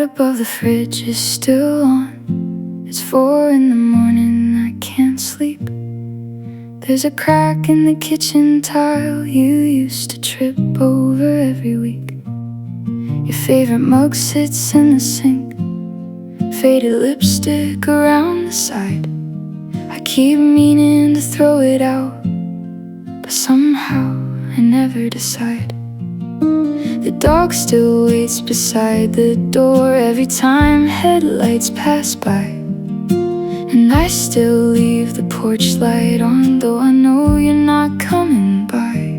above the fridge is still on. It's 4 in the morning, I can't sleep. There's a crack in the kitchen tile you used to trip over every week. Your favorite mug sits in the sink, faded lipstick around the side. I keep meaning to throw it out, but somehow I never decide. The dog still waits beside the door every time headlights pass by, and I still leave the porch light on, though I know you're not coming by.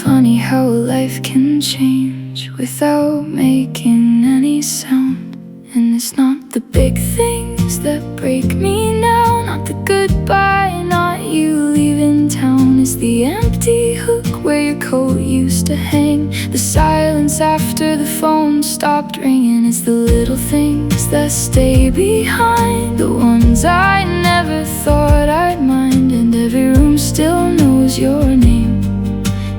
Funny how life can change without making any sound. And it's not the big things that break me now, not the goodbye, not you leaving town. It's the empty hook where your coat used to hang, the silence after the phone stopped ringing. It's the little things that stay behind, the ones I never thought I'd mind. And every room still knows your name,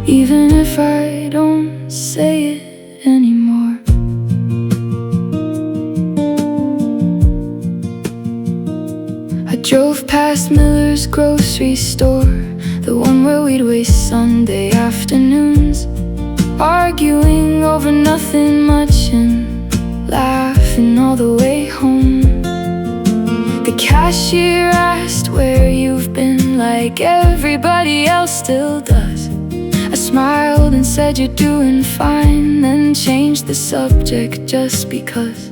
even if I don't say it anymore. I drove past Miller's grocery store, the one where we'd waste Sunday afternoons, arguing over nothing much and laughing all the way home. The cashier asked where you've been, like everybody else still does. I smiled and said you're doing fine, then changed the subject just because.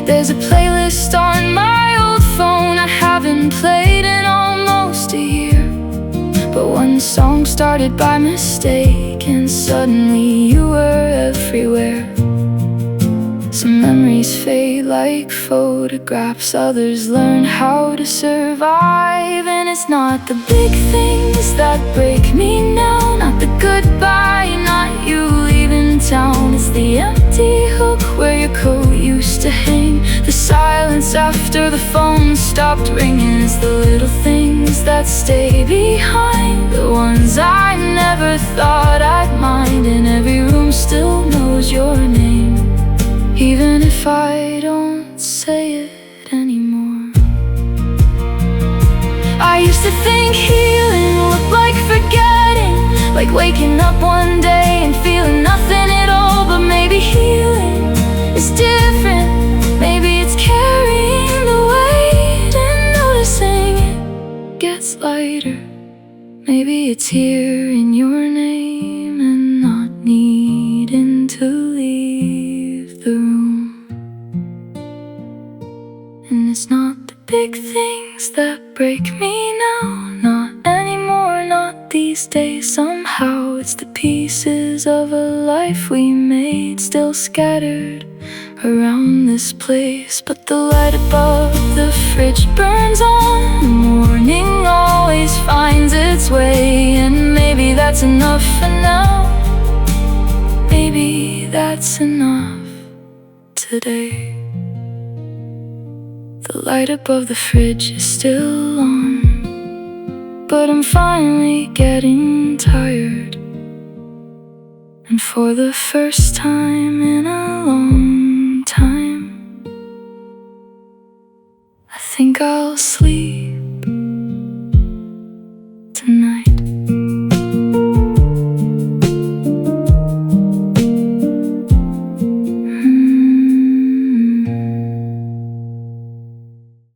There's a playlist on my old phone I haven't played in almost a year, but one song started by mistake and suddenly you were everywhere. Some memories fade like photographs, others learn how to survive. And it's not the big things that break me now, not the goodbye, not you leaving town. It's the empty hook where your coat used to hang, the silence after the phone stopped ringing. It's the little things that stay behind, the ones I never thought I'd mind. And every room still knows your name, even if I don't say it anymore. I used to think healing looked like forgetting, like waking up one day and feeling nothing at all. But maybe healing is different, maybe it's carrying the weight and noticing it gets lighter. Maybe it's hearing your name and not needing to leave the room. And it's not the big things that break me now, not anymore, not these days. Somehow it's the pieces of a life we made, still scattered around this place. But the light above the fridge burns on, the morning always finds its way. And maybe that's enough for now, maybe that's enough today. The light above the fridge is still on, but I'm finally getting tired. And for the first time in a long time, I think I'll sleep.